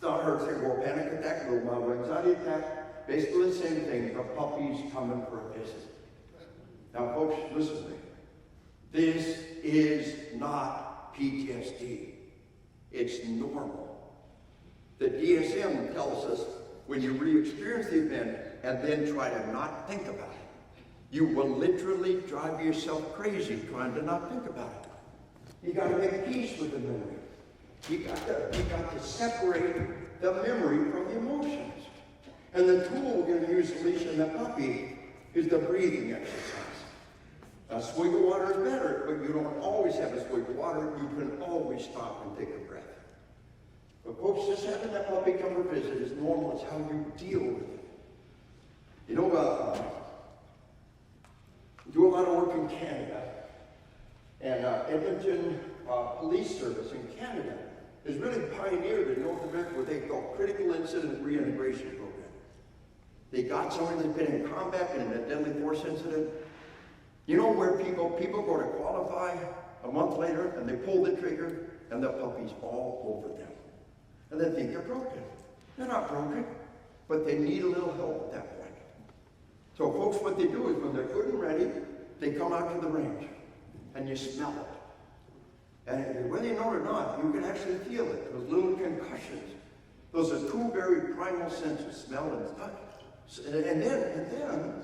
Thought her cerebral panic attack, a little mild anxiety attack, basically the same thing, the puppy's coming for a visit. Now folks, listen to me. This is not PTSD. It's normal. The DSM tells us when you re-experience the event and then try to not think about it, you will literally drive yourself crazy trying to not think about it. You got to make peace with the memory. You got to separate the memory from the emotions. And the tool we're going to use to leash in the puppy is the breathing exercise. A swig of water is better, but you don't always have a swig of water. You can always stop and take a breath. But folks, just having that puppy come to visit is normal. It's how you deal with it. You know, do a lot of work in Canada. And Edmonton Police Service in Canada has really pioneered in North America what they call critical incident reintegration program. They got somebody that's been in combat in a deadly force incident. You know where people go to qualify a month later and they pull the trigger and the puppy's all over them. And they think they're broken. They're not broken, but they need a little help at that point. So folks, what they do is when they're good and ready, they come out to the range and you smell it. And whether you know it or not, you can actually feel it. Those little concussions. Those are two very primal senses, smell and touch. And then,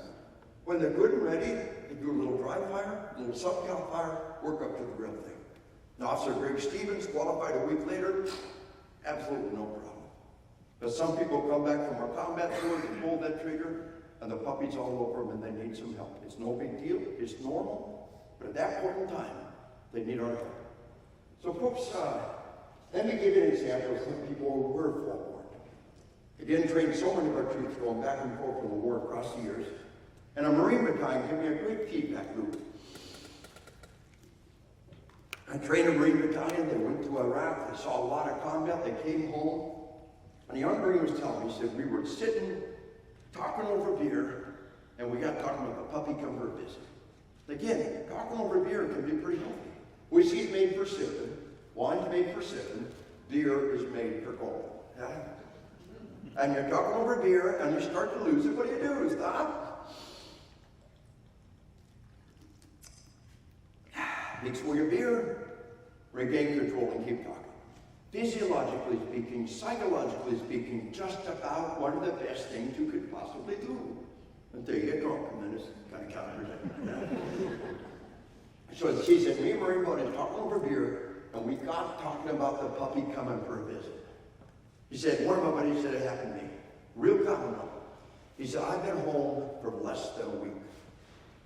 when they're good and ready, they do a little dry fire, a little subcal fire, work up to the real thing. Now, Officer Greg Stevens, qualified a week later, absolutely no problem. But some people come back from our combat tours and pull that trigger, and the puppy's all over them, and they need some help. It's no big deal. It's normal. But at that point in time, they need our help. So, folks, let me give you an example of some people who were forewarned. Again, trained so many of our troops going back and forth from the war across the years. And a Marine battalion gave me a great feedback loop. I trained a Marine battalion. They went to Iraq. They saw a lot of combat. They came home. And the young Marine was telling me, he said, we were sitting, talking over beer, and we got talking about the puppy come for a visit. Again, talking over beer can be pretty healthy. Whiskey's made for sipping. Wine's made for sipping. Beer is made for going. Yeah? And you're talking over beer, and you start to lose it. What do? Stop. Mix with your beer, regain control, and keep talking. Physiologically speaking, psychologically speaking, just about one of the best things you could possibly do until you get drunk, and then it's kind of counterproductive. So she said, me and Marine buddies talking over beer, and we got talking about the puppy coming for a visit. He said, one of my buddies said it happened to me. Real common one. He said, I've been home for less than a week.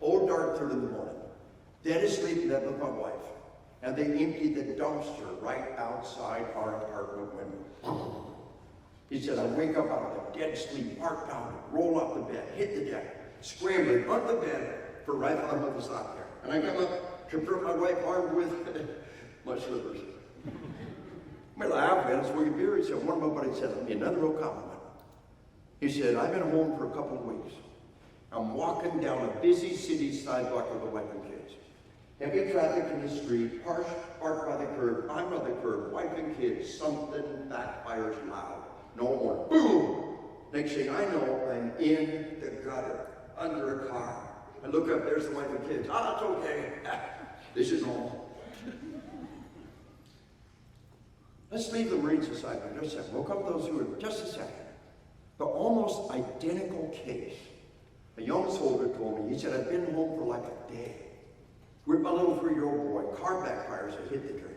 Old dark 3 in the morning. Dead asleep in bed with my wife. And they emptied the dumpster right outside our apartment window. He said, I wake up out of a dead sleep, heart pounding, roll off the bed, hit the deck, scrambling under the bed for rifle ammo was out there. And I come up, confront my wife armed with my slippers. I laughed, man, it's your beer. He said, one of my buddies said, let me another real compliment. He said, I've been home for a couple of weeks. I'm walking down a busy city sidewalk with a wife and kids. Heavy traffic in the street, parked by the curb, I'm by the curb, wife and kids, something backfires loud. No more. Boom! Next thing I know, I'm in the gutter, under a car. I look up, there's the wife and kids. Ah, it's okay. This is normal. Let's leave the Marines aside for just a second. We'll come to those who are just a second. The almost identical case. A young soldier told me, he said, I've been home for like a day. With my little 3-year-old boy, car backfires, I hit the trigger.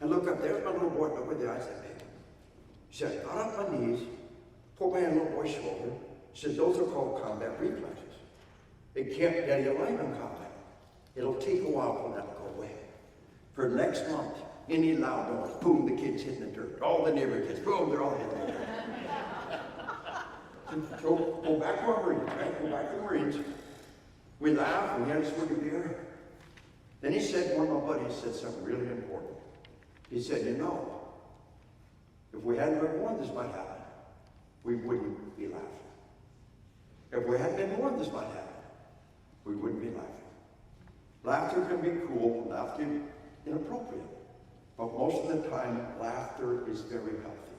I look up, there's my little boy, look where the eyes that big. He said, I got on my knees, put my hand on the little boy's shoulder. He said, those are called combat reflexes. It can't get you alive in combat. It'll take a while for that to go away. For the next month, any loud noise, boom, the kids hitting the dirt. All the neighbor kids, boom, they're all hitting the dirt. So go back to our Marines, right? Go back to the Marines. We laugh, and we had a swig of beer. Then he said, one of my buddies said something really important. He said, you know, if we hadn't been warned this might happen, we wouldn't be laughing. If we hadn't been warned this might happen, we wouldn't be laughing. Laughter can be cruel, laughter inappropriate. But most of the time, laughter is very healthy.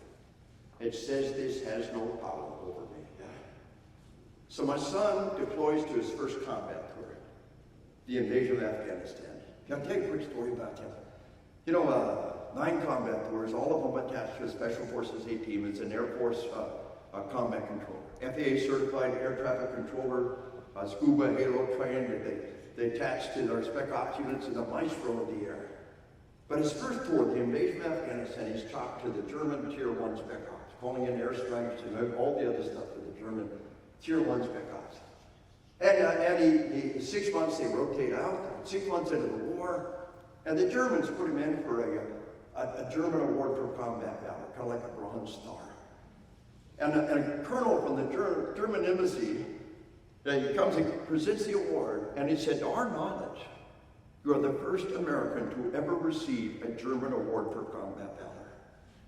It says this has no power over me. So my son deploys to his first combat tour, the invasion of Afghanistan. Can I tell you a quick story about him? You know, 9 combat tours, all of them attached to a Special Forces A team. It's an Air Force combat controller. FAA certified air traffic controller, scuba halo trained. They attached to their spec ops units in the maestro of the air. But his first tour, the invasion of Afghanistan, he's talked to the German Tier 1 spec ops, calling in airstrikes and all the other stuff to the German Tier 1 spec ops. And he 6 months they rotate out, 6 months into the war, and the Germans put him in for a German award for combat valor, kind of like a Bronze Star. And a colonel from the German embassy And he comes and presents the award, and he said, to our knowledge, you are the first American to ever receive a German award for combat valor.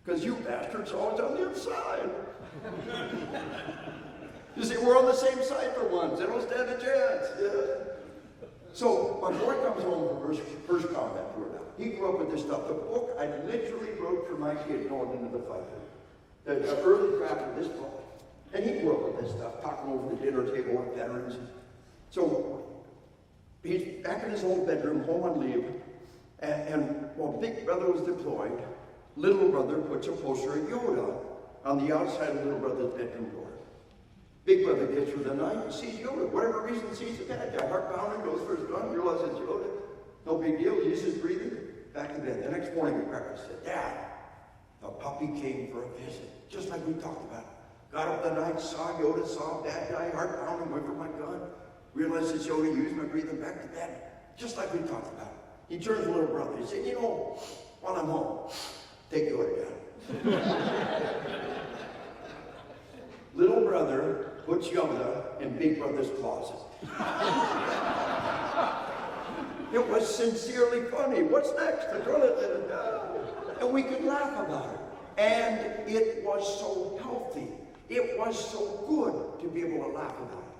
Because you bastards are always on the other side. You see, we're on the same side for once. They don't stand a chance. Yeah. So my boy comes home from first combat tour now. He grew up with this stuff. The book I literally wrote for my kid going into the fight. The early draft of this book. And he grew up with this stuff, talking over the dinner table with veterans. So he's back in his old bedroom, home on leave, and while Big Brother was deployed, Little Brother puts a poster of Yoda on the outside of Little Brother's bedroom door. Big Brother gets through the night and sees Yoda. Whatever reason, sees the bad guy. Heart pounding, goes for his gun, realizes it's Yoda. No big deal, he uses breathing, back to bed. The next morning at breakfast said, Dad, the puppy came for a visit, just like we talked about. Got up the night, saw Yoda, saw a bad guy, heart pounding, went for my gun. Realized it's Yoda, used my breathing, back to bed, just like we talked about. He turns to Little Brother, he said, you know, while I'm home, take Yoda down. Little Brother puts Yoda in Big Brother's closet. It was sincerely funny. What's next? The toilet. And we could laugh about it. And it was so healthy. It was so good to be able to laugh about it.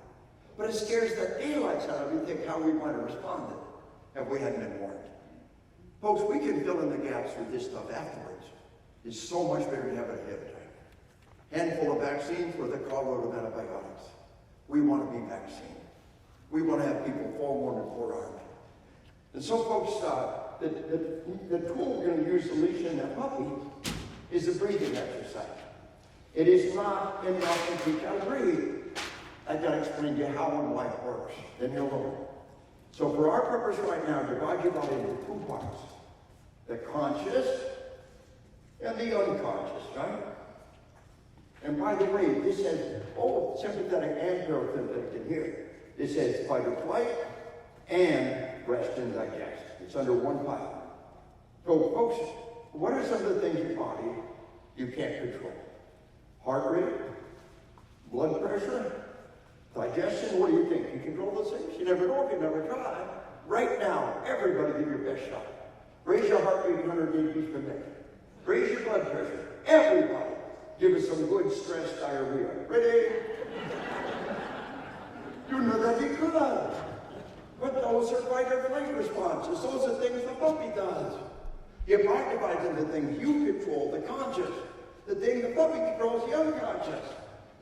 But it scares the daylights out of you. Think how we might have responded if we hadn't been warned. Folks, we can fill in the gaps with this stuff afterwards. It's so much better to have it ahead of time. Handful of vaccines with a carload of antibiotics. We want to be vaccinated. We want to have people forewarned and forearmed. And so, folks, the tool we're going to use to leash in that puppy is a breathing exercise. It is not enough to teach how to breathe. I've got to explain to you how and why it works. Then you'll learn. So for our purpose right now, divide your body into two parts. The conscious and the unconscious, right? And by the way, this says both sympathetic and parasympathetic in here. It says fight or flight and rest and digest. It's under one pile. So folks, what are some of the things in your body you can't control? Heart rate, blood pressure, digestion. What do you think? You control those things? You never know if you never try. Right now, everybody give your best shot. Raise your heart rate 180 beats per minute. Raise your blood pressure. Everybody. Give us some good stress diarrhea. Ready? You know that you could. But those are fight or flight responses. Those are things the puppy does. You part divides into things you control, the conscious. The thing the puppy controls, the unconscious.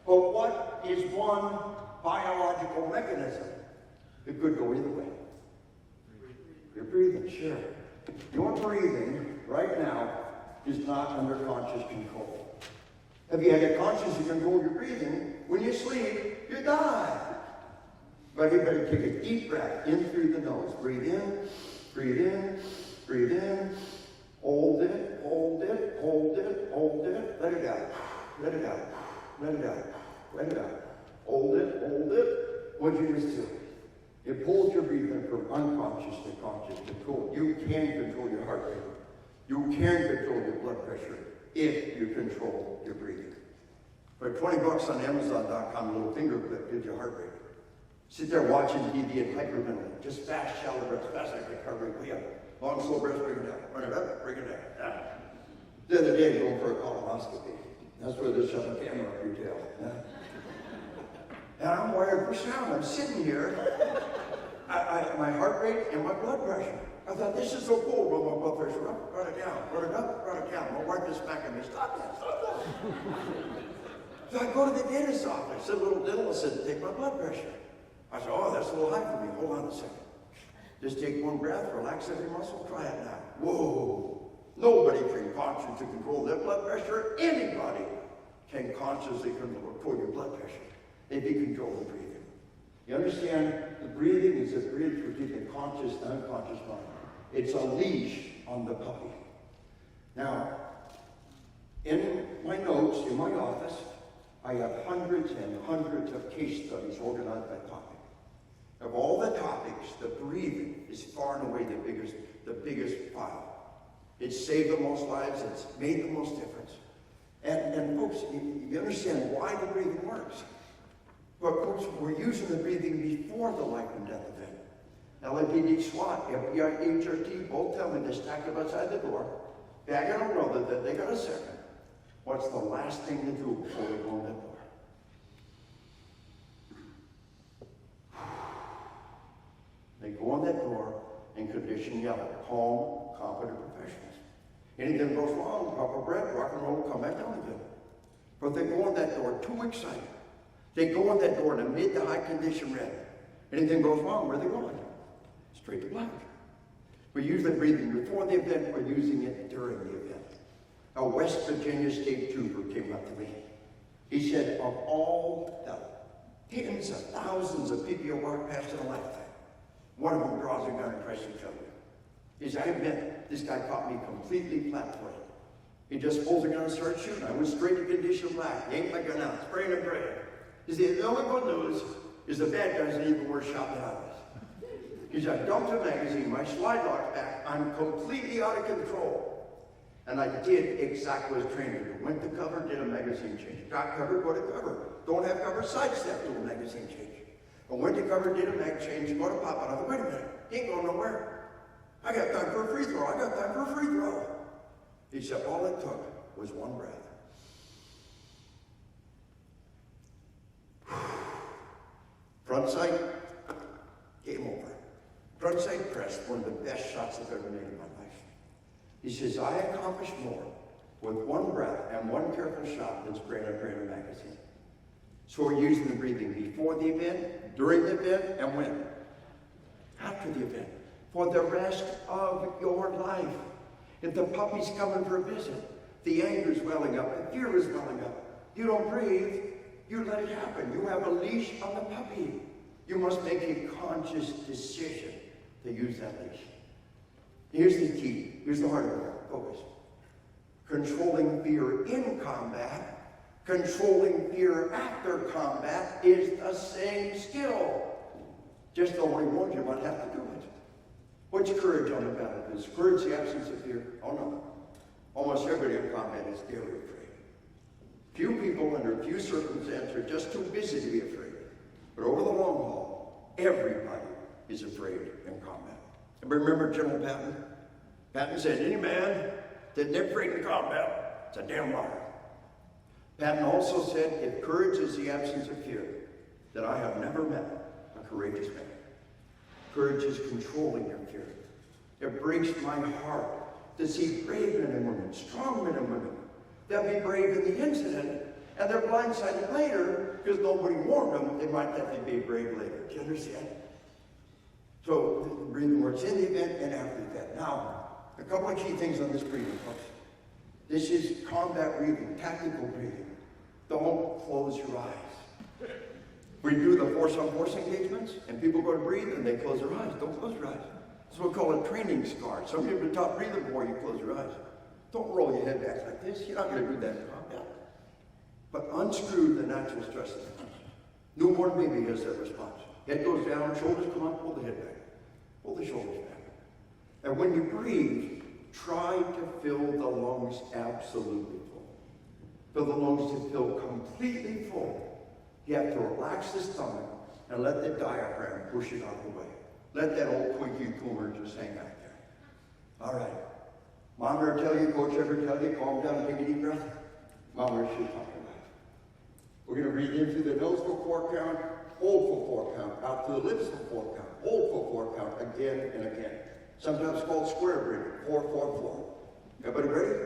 But what is one biological mechanism? It could go either way. You're breathing, sure. Your breathing right now is not under conscious control. If you had a conscious to control your breathing, when you sleep, you die. But you better take a deep breath in through the nose. Breathe in, breathe in, breathe in. Hold it, hold it, hold it, hold it. Let it out, let it out, let it out, let it out. Hold it, hold it. What'd you just do? You pulled your breathing from unconscious to conscious control. You can control your heart rate. You can control your blood pressure if you control your breathing. For $20 on Amazon.com, a little finger clip gives you heart rate. Sit there watching TV and hyperventilate. Just fast, shallow breaths, fast, like heart rate way up. Long, slow breaths, bring it down. Bring it up, bring it down. Down. The other day, going for a colonoscopy. That's where they shove a camera up your tail. Yeah. And I'm wired for sound. I'm sitting here. My heart rate and my blood pressure. I thought, this is so cool. Roll my blood pressure up, run it down, run it up, run it down. My wife is smacking me. Stop that, stop that. So I go to the dentist's office. The little dentist said, take my blood pressure. I said, oh, that's a little high for me. Hold on a second. Just take one breath, relax every muscle, try it now. Whoa. Nobody can consciously control their blood pressure. Anybody can consciously control your blood pressure if you control the breathing. You understand? The breathing is a bridge between the conscious and unconscious mind. It's a leash on the puppy. Now, in my notes, in my office, I have hundreds and hundreds of case studies organized by topic. Of all the topics, the breathing is far and away the biggest file. It's saved the most lives, it's made the most difference. And folks, you understand why the breathing works. But folks, we're using the breathing before the life and death event. LAPD, SWAT, FBI, HRT, both tell me they stack them outside the door. Back on the road that they got a second. What's the last thing to do before they go in that door? They go in that door in condition yellow, calm, competent professionals. Anything goes wrong, proper breath, rock and roll will come back down again. But they go in that door too excited. They go in that door in a mid to high condition red. Anything goes wrong, where are they going? Straight to black. We're usually breathing before the event, we're using it during the event. A West Virginia state trooper came up to me. He said, of all the tens of thousands of people you walk past in a lifetime, one of them draws a gun and tries to kill you. He said, I admit, this guy caught me completely flat-footed. He just pulls a gun and starts shooting. I went straight to condition black, yanked my gun out, spraying and praying. He said, the only good news is the bad guy's an even worse shot than I was. He said, I dumped the magazine, my slide lock's back, I'm completely out of control. And I did exactly what I was trained to do. Went to cover, did a magazine change. Got cover, go to cover. Don't have cover, sidestep, do a magazine change. I went to cover, did a mag change, go to pop out. I thought, wait a minute, he ain't going nowhere. I got time for a free throw. I got time for a free throw. He said, all it took was one breath. Front sight, game over. Front sight press, one of the best shots I've ever made in my life. He says, I accomplished more with one breath and one careful shot than spraying a grain of magazine. So we're using the breathing before the event, during the event, and when? After the event. For the rest of your life. If the puppy's coming for a visit, the anger's welling up, the fear is welling up. You don't breathe, you let it happen. You have a leash on the puppy. You must make a conscious decision to use that leash. Here's the key. Here's the hard part. Focus. Controlling fear in combat, controlling fear after combat is the same skill. Just the only one you might have to do it. What's courage on the battlefield? Is courage the absence of fear? Oh no. Almost everybody in combat is daily afraid. Few people under few circumstances are just too busy to be afraid. But over the long haul, everybody is afraid in combat. Remember General Patton? Patton said, any man that never afraid in combat is a damn liar. Patton also said, if courage is the absence of fear, then I have never met a courageous man. Courage is controlling your fear. It breaks my heart to see brave men and women, strong men and women, that be brave in the incident, and they're blindsided later because nobody warned them they might have to be brave later. Do you understand? So breathing works in the event and after the event. Now, a couple of key things on this breathing, folks. This is combat breathing, tactical breathing. Don't close your eyes. We do the force-on-force engagements, and people go to breathe, and they close their eyes. Don't close your eyes. It's what we call a training scar. Some people are taught breathing before you close your eyes. Don't roll your head back like this. You're not going to do that in combat. But unscrew the natural stress of the punch. Newborn baby has that response. Head goes down, shoulders come up, pull the head back. Pull the shoulders back. And when you breathe, try to fill the lungs absolutely full. Fill the lungs to fill completely full. You have to relax the stomach and let the diaphragm push it out of the way. Let that old Twinkie Coomer just hang out there. All right. Mom ever tell you, coach ever tell you, calm down, take a deep breath? Mom ever should talk about it. We're going to breathe in through the nose for 4 count, hold for 4 count, out through the lips for 4 count, hold for 4 count, again and again. Sometimes called square breathing, 4, 4, 4. Everybody ready?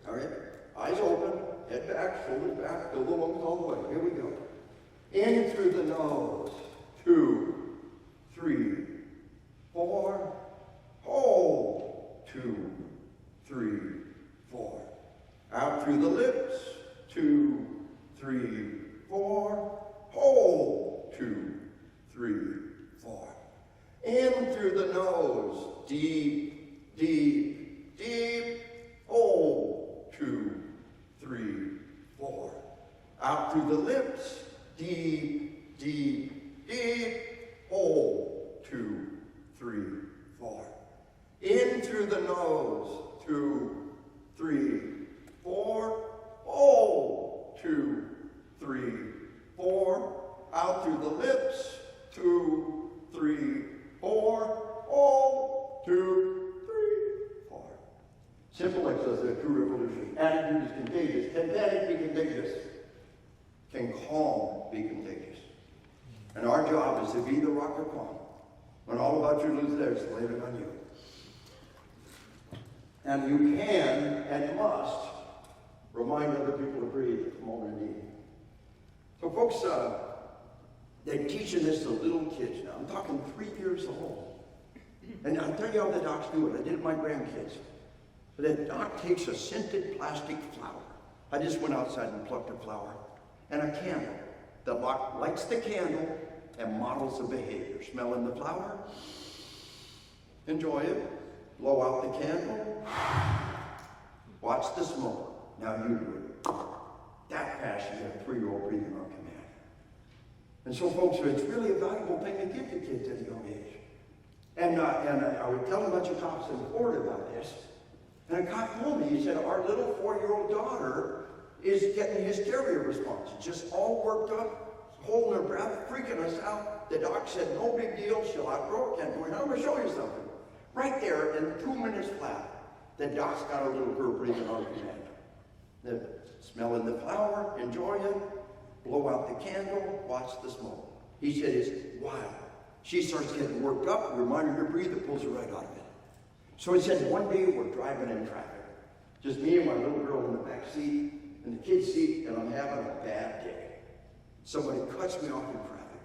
All right. Eyes open, head back, shoulders back, fill the lungs all the way. Here we go. In through the nose, 2, 3, 4, hold, 2, 3, 4. Out through the lips, 2, 3, 4, hold, 2, 3, 4. In through the nose, deep, deep, deep, hold, 2, 3, 4. Out through the lips, deep, deep, deep, hold, 2, 3, 4. In through the nose, 2, 3, 4, hold, 2, 3, 4. Out says the true revolution. Attitude is contagious. Can panic be contagious? Can calm be contagious? And our job is to be the rock of calm. When all about you lose theirs, lay it on you. And you can and must remind other people to breathe at the moment of need. So folks, they're teaching this to little kids now. I'm talking 3 years old. And I'll tell you how the docs do it. I did it with my grandkids. But the doc takes a scented plastic flower. I just went outside and plucked a flower. And a candle. The doc lights the candle and models the behavior. Smelling the flower. Enjoy it. Blow out the candle. Watch the smoke. Now you do it. That fast you have a 3-year-old breathing on command. And so folks, it's really a valuable thing to give to kids at a young age. And I was telling a bunch of cops in Florida about this. And a cop told me, he said, our little 4-year-old daughter is getting hysteria responses, just all worked up, holding her breath, freaking us out. The doc said, no big deal, she'll outgrow it, can't do it. I'm going to show you something. Right there, in 2 minutes flat, the doc's got a little girl breathing on command. The smelling the flower, enjoy it, blow out the candle, watch the smoke. He said, it's wild. She starts getting worked up, reminding her to breathe, it pulls her right out of it. So he said, one day we're driving in traffic. Just me and my little girl in the back seat, in the kid's seat, and I'm having a bad day. Somebody cuts me off in traffic.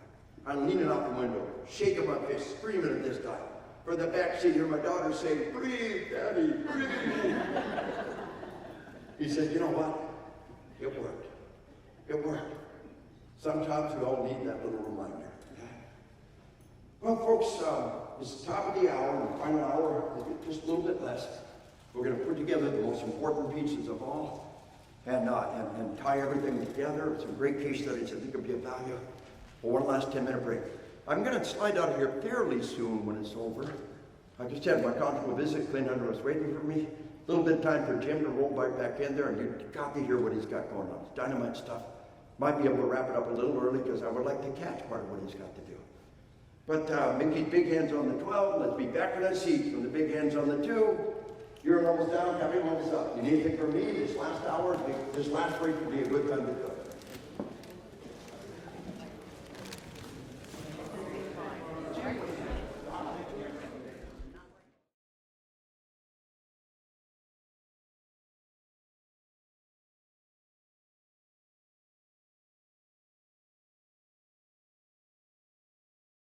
I'm leaning out the window, shaking my fist, screaming at this guy. From the back seat, hear my daughter say, breathe, Daddy, breathe. He said, you know what? It worked. It worked. Sometimes we all need that little reminder. Well, folks, it's the top of the hour, the final hour, just a little bit less. We're going to put together the most important pieces of all and tie everything together. Some great case studies I think will be of value. For one last 10-minute break. I'm going to slide out of here fairly soon when it's over. I just had my conjugal visit. Clint Hunter was waiting for me. A little bit of time for Jim to roll back in there, and you've got to hear what he's got going on. It's dynamite stuff. Might be able to wrap it up a little early because I would like to catch part of what he's got to do. But Mickey's big hands on the 12. Let's be back in that seat from the big hands on the 2. Your levels down, having levels up. You need anything from me this last hour, this last break will be a good time to do it.